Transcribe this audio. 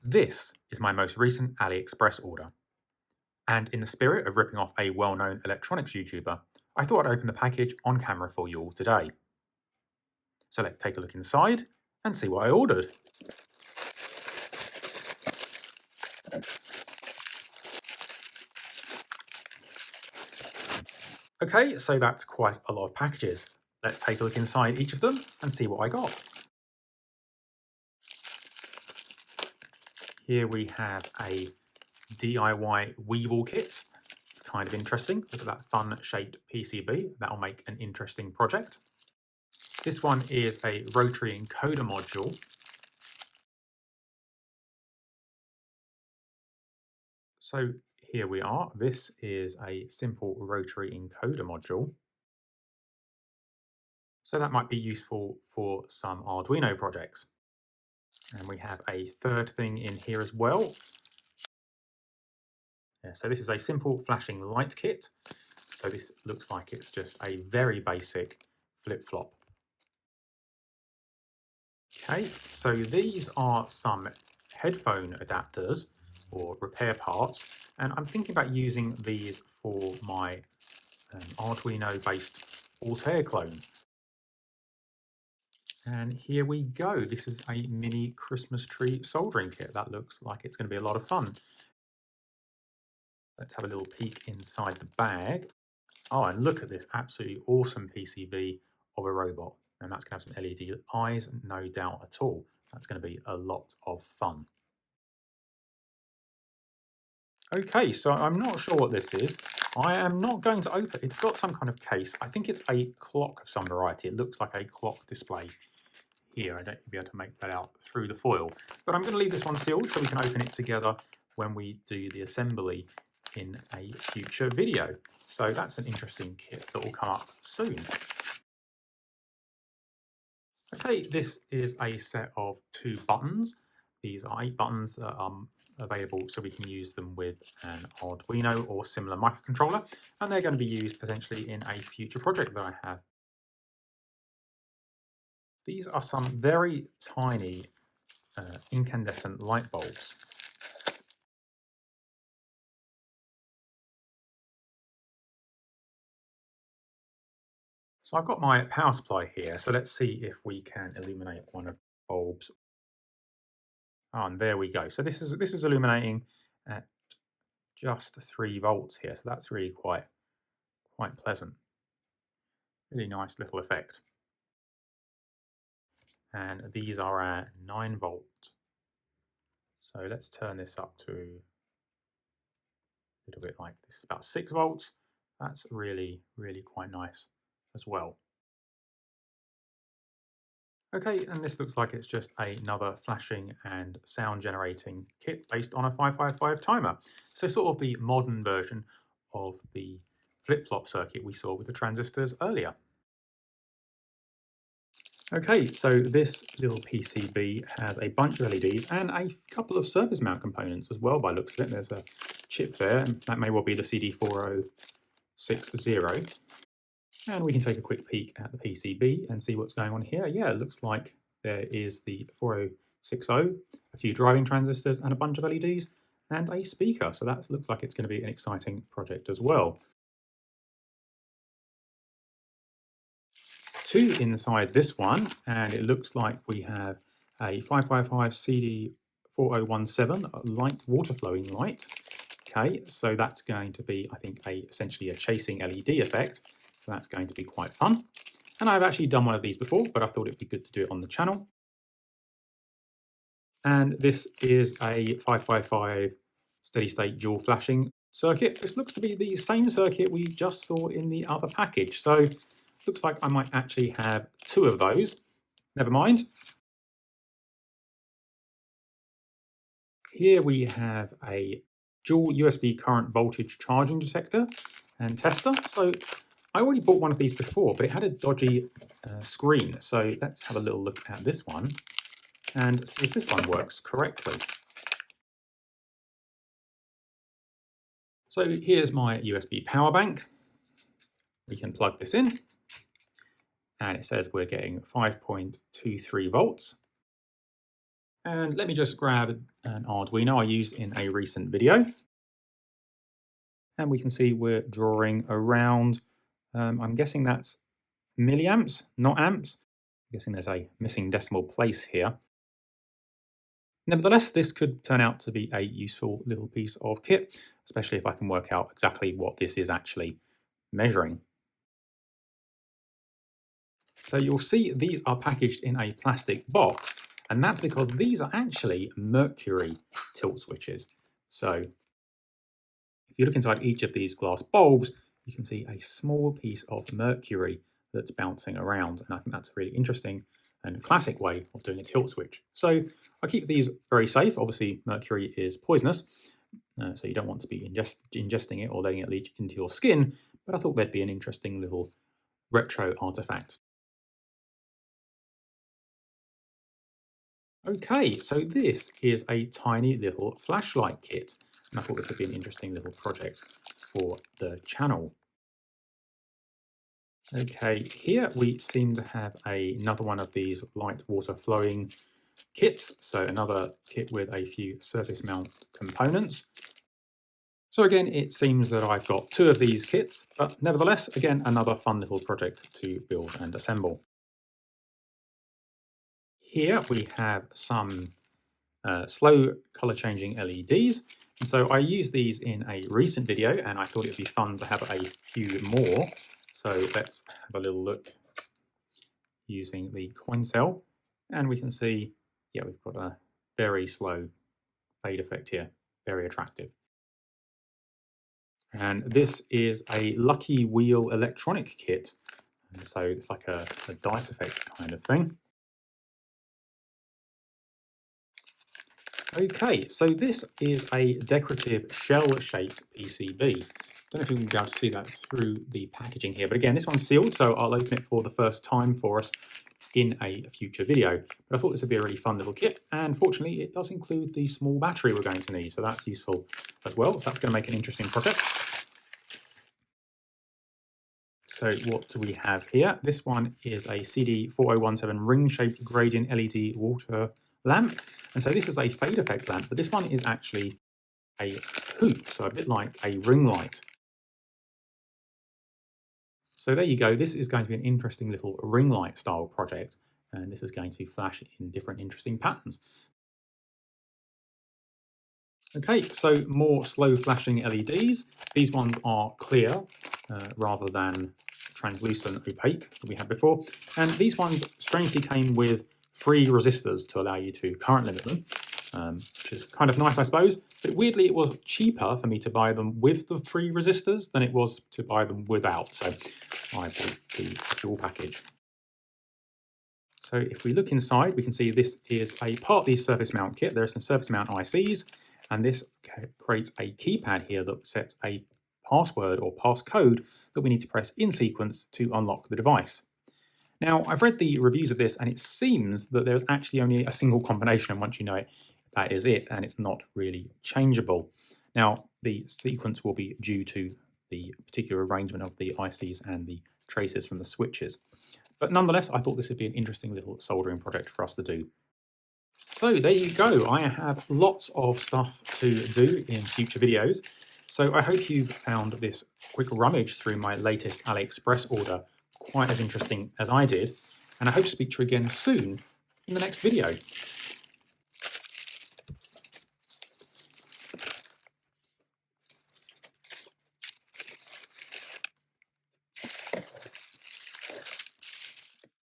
This is my most recent AliExpress order. And in the spirit of ripping off a well-known electronics YouTuber, I thought I'd open the package on camera for you all today. So let's take a look inside and see what I ordered. Okay, so that's quite a lot of packages. Let's take a look inside each of them and see what I got. Here we have a DIY Weevil kit. It's kind of interesting. Look at that fun shaped PCB. That'll make an interesting project. This one is a rotary encoder module. So here we are. This is a simple rotary encoder module. So that might be useful for some Arduino projects. And we have a third thing in here as well. Yeah, so this is a simple flashing light kit. So this looks like it's just a very basic flip-flop. Okay, so these are some headphone adapters or repair parts, and I'm thinking about using these for my Arduino-based Altair clone. And here we go. This is a mini Christmas tree soldering kit. That looks like it's going to be a lot of fun. Let's have a little peek inside the bag. Oh, and look at this absolutely awesome PCB of a robot. And that's going to have some LED eyes, no doubt at all. That's going to be a lot of fun. Okay, so I'm not sure what this is. I am not going to open it. It's got some kind of case. I think it's a clock of some variety. It looks like a clock display here. I don't be able to make that out through the foil. But I'm going to leave this one sealed so we can open it together when we do the assembly in a future video. So that's an interesting kit that will come up soon. Okay, this is a set of 2 buttons. These are 8 buttons that are available so we can use them with an Arduino or similar microcontroller, and they're going to be used potentially in a future project that I have. These are some very tiny incandescent light bulbs. So I've got my power supply here, so let's see if we can illuminate one of the bulbs. Oh, and there we go. So this is illuminating at just 3 volts here, so that's really quite pleasant. Really nice little effect. And these are at 9 volt. So let's turn this up to a little bit like this, about 6 volts. That's really quite nice as well. Okay, and this looks like it's just another flashing and sound generating kit based on a 555 timer. So sort of the modern version of the flip-flop circuit we saw with the transistors earlier. Okay, so this little PCB has a bunch of LEDs and a couple of surface mount components as well by looks of it. There's a chip there, and that may well be the CD4060. And we can take a quick peek at the PCB and see what's going on here. Yeah, it looks like there is the 4060, a few driving transistors and a bunch of LEDs and a speaker. So that looks like it's going to be an exciting project as well. 2 inside this one, and it looks like we have a 555 CD4017 light water flowing light. Okay, so that's going to be, I think, essentially a chasing LED effect. So that's going to be quite fun. And I've actually done one of these before, but I thought it'd be good to do it on the channel. And this is a 555 steady state dual flashing circuit. This looks to be the same circuit we just saw in the other package. So looks like I might actually have 2 of those. Never mind. Here we have a dual USB current voltage charging detector and tester. So I already bought one of these before, but it had a dodgy screen. So let's have a little look at this one and see if this one works correctly. So here's my USB power bank. We can plug this in. And it says we're getting 5.23 volts. And let me just grab an Arduino I used in a recent video. And we can see we're drawing around, I'm guessing that's milliamps, not amps. I'm guessing there's a missing decimal place here. Nevertheless, this could turn out to be a useful little piece of kit, especially if I can work out exactly what this is actually measuring. So you'll see these are packaged in a plastic box, and that's because these are actually mercury tilt switches. So if you look inside each of these glass bulbs, you can see a small piece of mercury that's bouncing around, and I think that's a really interesting and a classic way of doing a tilt switch. So I keep these very safe. Obviously, mercury is poisonous, so you don't want to be ingesting it or letting it leach into your skin, but I thought they'd be an interesting little retro artifact. Okay, so this is a tiny little flashlight kit, and I thought this would be an interesting little project for the channel. Okay, here we seem to have another one of these light water flowing kits, so another kit with a few surface mount components. So again, it seems that I've got two of these kits, but nevertheless, again, another fun little project to build and assemble. Here we have some slow color changing LEDs. And so I used these in a recent video and I thought it'd be fun to have a few more. So let's have a little look using the coin cell. And we can see, yeah, we've got a very slow fade effect here, very attractive. And this is a Lucky Wheel electronic kit. And so it's like a dice effect kind of thing. Okay, so this is a decorative shell-shaped PCB. Don't know if you can be able to see that through the packaging here, but again, this one's sealed, so I'll open it for the first time for us in a future video. But I thought this would be a really fun little kit, and fortunately, it does include the small battery we're going to need, so that's useful as well. So that's going to make an interesting project. So what do we have here? This one is a CD4017 ring-shaped gradient LED water lamp. And so this is a fade effect lamp, but this one is actually a hoop, so a bit like a ring light. So there you go. This is going to be an interesting little ring light style project, and this is going to flash in different interesting patterns. Okay, so more slow flashing LEDs. These ones are clear rather than translucent opaque that we had before. And these ones strangely came with free resistors to allow you to current limit them, which is kind of nice, I suppose. But weirdly, it was cheaper for me to buy them with the free resistors than it was to buy them without. So I bought the dual package. So if we look inside, we can see this is a partly surface mount kit. There are some surface mount ICs, and this creates a keypad here that sets a password or passcode that we need to press in sequence to unlock the device. Now, I've read the reviews of this, and it seems that there's actually only a single combination, and once you know it, that is it, and it's not really changeable. Now, the sequence will be due to the particular arrangement of the ICs and the traces from the switches. But nonetheless, I thought this would be an interesting little soldering project for us to do. So there you go. I have lots of stuff to do in future videos. So I hope you've found this quick rummage through my latest AliExpress order quite as interesting as I did. And I hope to speak to you again soon in the next video.